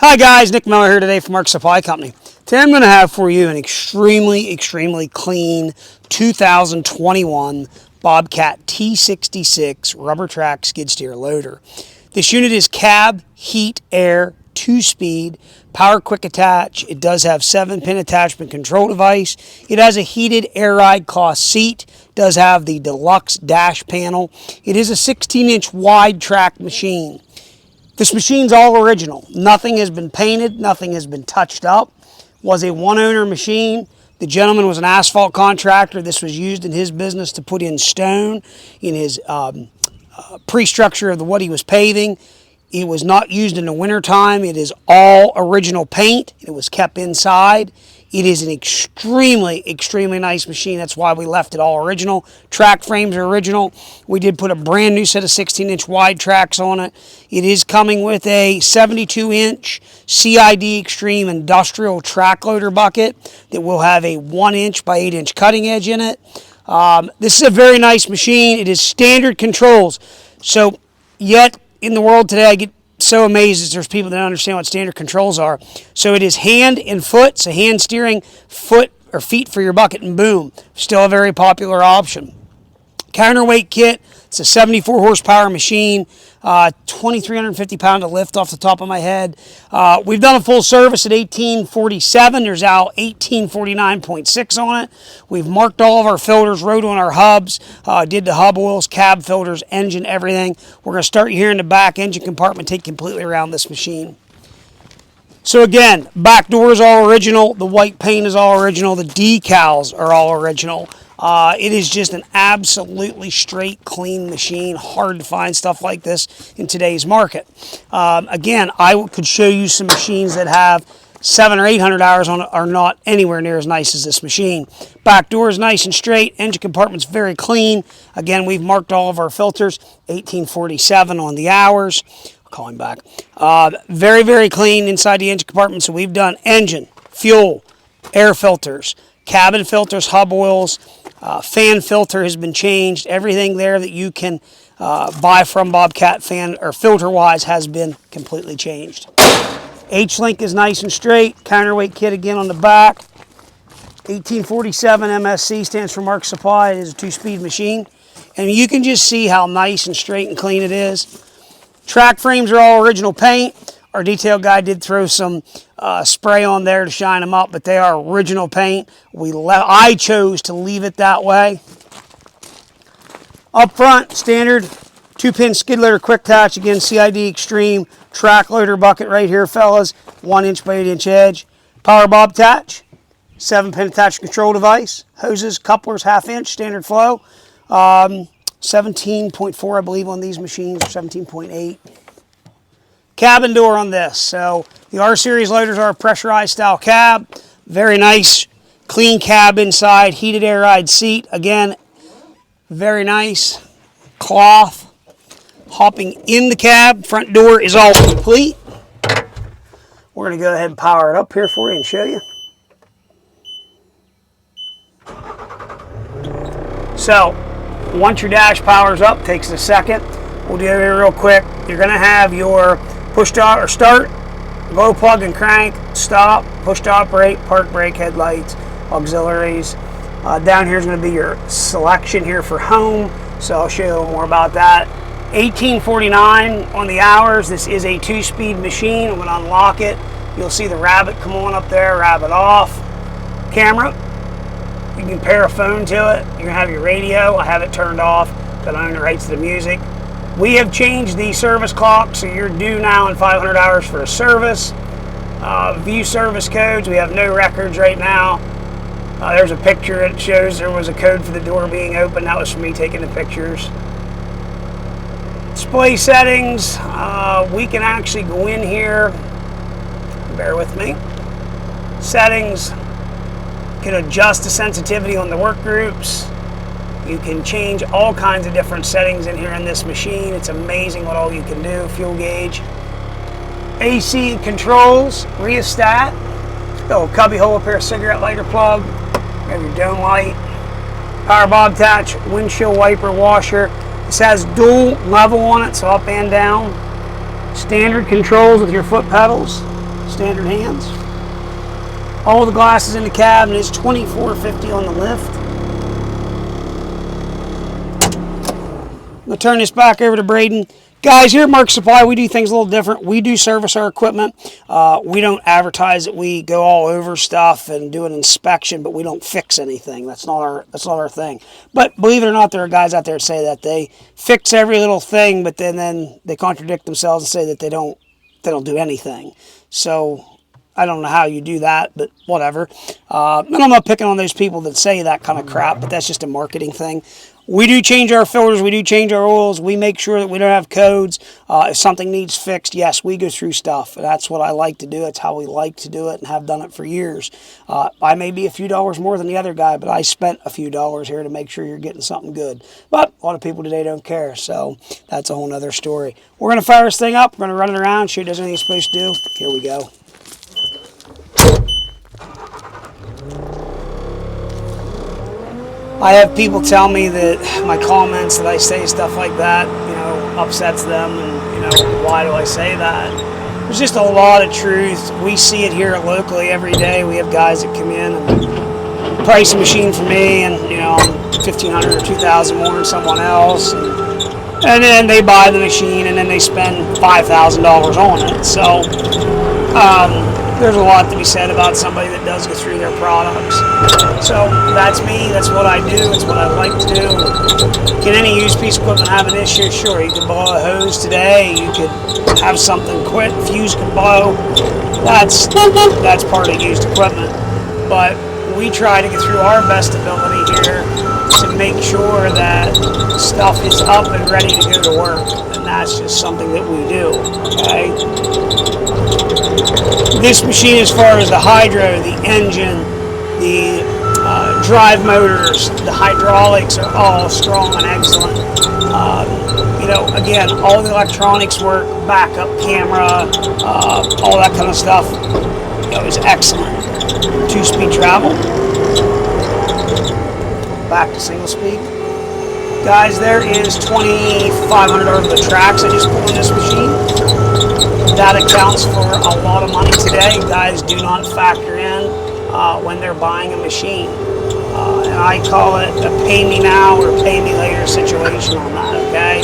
Hi guys, Nick Miller here today from Marks Supply Company. Today I'm going to have for you an extremely clean 2021 Bobcat T66 rubber track skid steer loader. This unit is cab, heat, air, 2-speed, power quick attach. It does have 7-pin attachment control device. It has a heated air ride cloth seat. Does have the deluxe dash panel. It is a 16-inch wide track machine. This machine's all original. Nothing has been painted, nothing has been touched up. Was a one-owner machine. The gentleman was an asphalt contractor. This was used in his business to put in stone in his pre-structure of what he was paving. It was not used in the wintertime. It is all original paint. It was kept inside. It is an extremely nice machine. That's why we left it all original. Track frames are original. We did put a brand new set of 16-inch wide tracks on it. It is coming with a 72-inch CID Extreme industrial track loader bucket that will have a 1-inch by 8-inch cutting edge in it. This is a very nice machine. It is standard controls. So yet in the world today, I get so amazed that there's people that don't understand what standard controls are. So it is hand and foot, so hand steering, foot or feet for your bucket, and boom. Still a very popular option. Counterweight kit, it's a 74 horsepower machine, 2,350 pound of lift off the top of my head. We've done a full service at 1847. There's now 1849.6 on it. We've marked all of our filters, wrote on our hubs, did the hub oils, cab filters, engine, everything. We're going to start here in the back engine compartment, take completely around this machine. So again, back door is all original. The white paint is all original. The decals are all original. It is just an absolutely straight, clean machine. Hard to find stuff like this in today's market. Again, I could show you some machines that have 700 or 800 hours on it, are not anywhere near as nice as this machine. Back door is nice and straight. Engine compartment's very clean. Again, we've marked all of our filters. 1847 on the hours. Calling back. Very clean inside the engine compartment. So we've done engine, fuel, air filters, cabin filters, hub oils, fan filter has been changed. Everything there that you can buy from Bobcat fan or filter wise has been completely changed. H-link is nice and straight. Counterweight kit again on the back. 1847 MSC stands for Marks Supply. It is a 2-speed machine, and you can just see how nice and straight and clean it is. Track frames are all original paint. Our detail guy did throw some spray on there to shine them up, but they are original paint. I chose to leave it that way. Up front, standard 2-pin skid loader quick attach. Again, CID Extreme track loader bucket right here, fellas. 1-inch by 8-inch edge. Power bob attach. 7-pin attach control device. Hoses, couplers, 1/2-inch, standard flow. 17.4, I believe, on these machines, or 17.8. Cabin door on this. So the R-Series loaders are a pressurized style cab. Very nice, clean cab inside. Heated air ride seat. Again, very nice. Cloth. Hopping in the cab. Front door is all complete. We're going to go ahead and power it up here for you and show you. So once your dash powers up, takes a second. We'll do it real quick. You're going to have your push to or start, glow plug and crank, stop, push to operate, park brake, headlights, auxiliaries. Down here is going to be your selection here for home. So I'll show you a little more about that. 1849 on the hours. This is a 2-speed machine. I'm going to unlock it. You'll see the rabbit come on up there, rabbit off. Camera. You can pair a phone to it. You're going to have your radio. I have it turned off. That owner rates the music. We have changed the service clock, so you're due now in 500 hours for a service. View service codes. We have no records right now. There's a picture that shows there was a code for the door being open. That was for me taking the pictures. Display settings. We can actually go in here. Bear with me. Settings. You can adjust the sensitivity on the work groups. You can change all kinds of different settings in here in this machine. It's amazing what all you can do. Fuel gauge. AC controls, rheostat. Little cubby hole up here, cigarette lighter plug. You have your dome light. Power bob attach, windshield wiper washer. This has dual level on it, so up and down. Standard controls with your foot pedals. standard hands. All the glasses in the cabinet is $24.50 on the lift. I'm going to turn this back over to Braden. Guys, here at Mark Supply, we do things a little different. We do service our equipment. We don't advertise that we go all over stuff and do an inspection, but we don't fix anything. That's not our thing. But believe it or not, there are guys out there that say that they fix every little thing, but then they contradict themselves and say that they don't do anything. So I don't know how you do that, but whatever. And I'm not picking on those people that say that kind of crap, but that's just a marketing thing. We do change our filters. We do change our oils. We make sure that we don't have codes. If something needs fixed, yes, we go through stuff. That's what I like to do. That's how we like to do it and have done it for years. I may be a few dollars more than the other guy, but I spent a few dollars here to make sure you're getting something good. But a lot of people today don't care, so that's a whole other story. We're going to fire this thing up. We're going to run it around, show it does anything it's supposed to do. Here we go. I have people tell me that my comments, that I say stuff like that, upsets them, and, why do I say that? There's just a lot of truth. We see it here locally every day. We have guys that come in and price a machine for me, and, I'm $1,500 or $2,000 more than someone else, and then they buy the machine, and then they spend $5,000 on it. So, there's a lot to be said about somebody that does go through their products. So that's me. That's what I do. It's what I like to do. Can any used piece of equipment have an issue? Sure. You could blow a hose today. You could have something quit. Fuse could blow. That's part of used equipment. But we try to get through our best ability here to make sure that stuff is up and ready to go to work. And that's just something that we do. Okay. This machine, as far as the hydro, the engine, the drive motors, the hydraulics are all strong and excellent. Again, all the electronics work, backup camera, all that kind of stuff, is excellent. 2-speed travel. Back to single speed. Guys, there is $2,500 worth of tracks I just pulled in this machine. That accounts for a lot of money today. Guys do not factor in when they're buying a machine. And I call it a pay me now or pay me later situation on that, okay?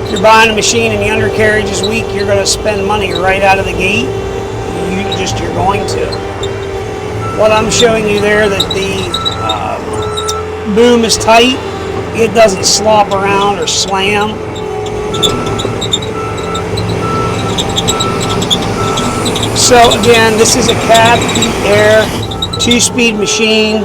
If you're buying a machine and the undercarriage is weak, you're going to spend money right out of the gate. You're going to. What I'm showing you there, that the boom is tight. It doesn't slop around or slam. So again, this is a cab heat air 2-speed machine.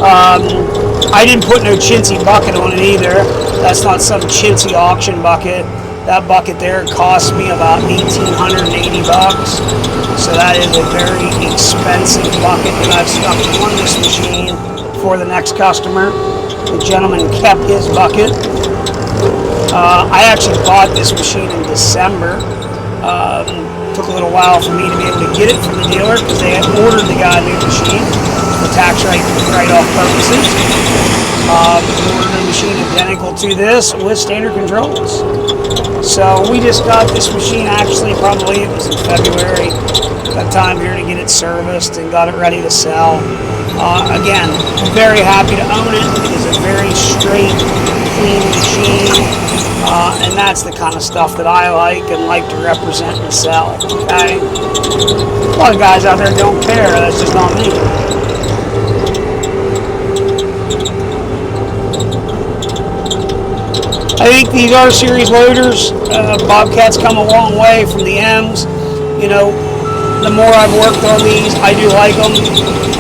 I didn't put no chintzy bucket on it either. That's not some chintzy auction bucket. That bucket there cost me about $1,880. So that is a very expensive bucket that I've stuck on this machine for the next customer. The gentleman kept his bucket. I actually bought this machine in December. Took a little while for me to be able to get it from the dealer because they had ordered the guy a new machine for tax write-off purposes. We ordered a machine identical to this with standard controls. So we just got this machine, actually probably it was in February. Got time here to get it serviced and got it ready to sell. Again, very happy to own it. It is a very straight, clean machine. And that's the kind of stuff that I like and like to represent and sell, okay? A lot of guys out there don't care. That's just not me. I think these R-Series loaders, Bobcats come a long way from the M's. The more I've worked on these, I do like them.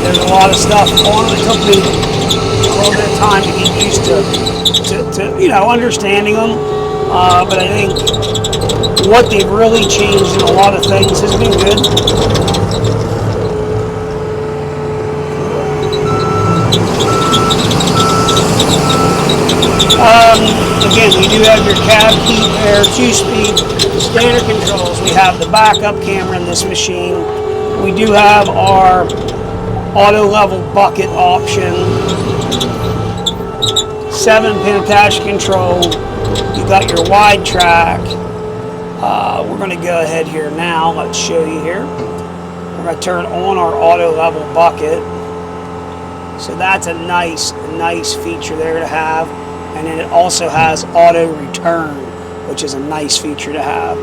There's a lot of stuff on them. It took me a little bit of time to get used to understanding them. But I think what they've really changed in a lot of things has been good. Again, we do have your cab heat air 2-speed standard controls. We have the backup camera in this machine. We do have our auto level bucket option, 7-pin attached control. You got your wide track. We're going to go ahead here now. Let's show you here. We're going to turn on our auto level bucket. So that's a nice feature there to have. And then it also has auto return, which is a nice feature to have.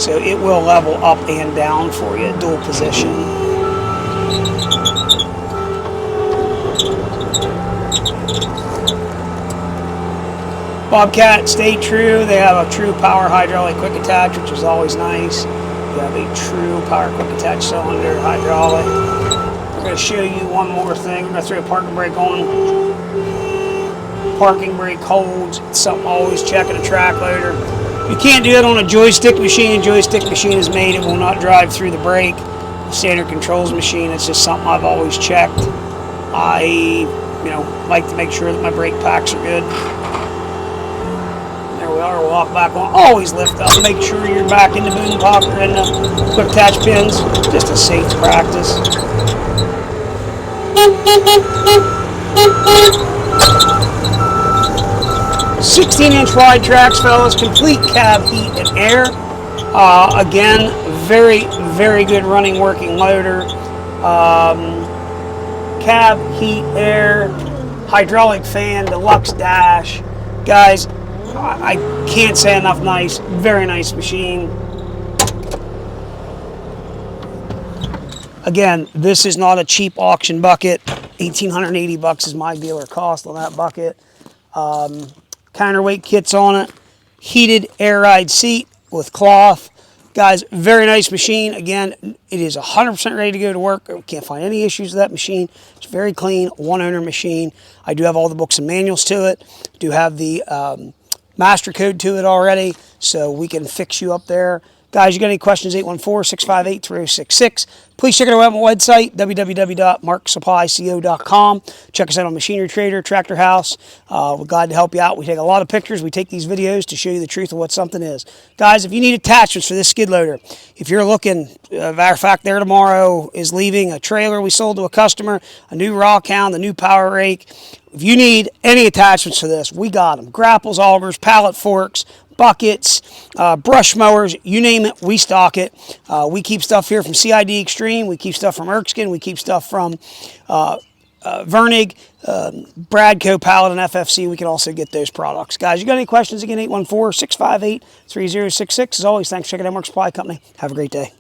So it will level up and down for you, dual position. Bobcat stay true. They have a true power hydraulic quick attach, which is always nice. You have a true power quick attach cylinder hydraulic. I'm going to show you one more thing. I'm going to throw a parking brake on. Parking brake holds. It's something always check in a track loader. You can't do it on a joystick machine. Joystick machine is made. It will not drive through the brake. Standard controls machine. It's just something I've always checked. I, like to make sure that my brake packs are good. There we are. We'll walk back on. Always lift up. Make sure you're back in the boom popper and the quick attach pins. Just a safe practice. 16-inch wide tracks, fellas. Complete cab heat and air. Again, very good running, working loader. Cab heat, air, hydraulic fan, deluxe dash. Guys, I can't say enough nice. Very nice machine. Again, this is not a cheap auction bucket. $1,880 is my dealer cost on that bucket. Counterweight kits on it. Heated air ride seat with cloth. Guys, very nice machine. Again, it is 100% ready to go to work. I can't find any issues with that machine. It's very clean, one owner machine. I do have all the books and manuals to it. I do have the master code to it already, so we can fix you up there. Guys, you got any questions, 814-658-3066. Please check out our website, www.marksupplyco.com. Check us out on Machinery Trader, Tractor House. We're glad to help you out. We take a lot of pictures. We take these videos to show you the truth of what something is. Guys, if you need attachments for this skid loader, if you're looking, matter of fact, there tomorrow is leaving a trailer we sold to a customer, a new rock hound, a new power rake. If you need any attachments for this, we got them. Grapples, augers, pallet forks, buckets, brush mowers, you name it, we stock it. We keep stuff here from CID Extreme. We keep stuff from Erskine. We keep stuff from Vernig, Bradco, Pallet, and FFC. We can also get those products. Guys, you got any questions? Again, 814-658-3066. As always, thanks for checking out Mark Supply Company. Have a great day.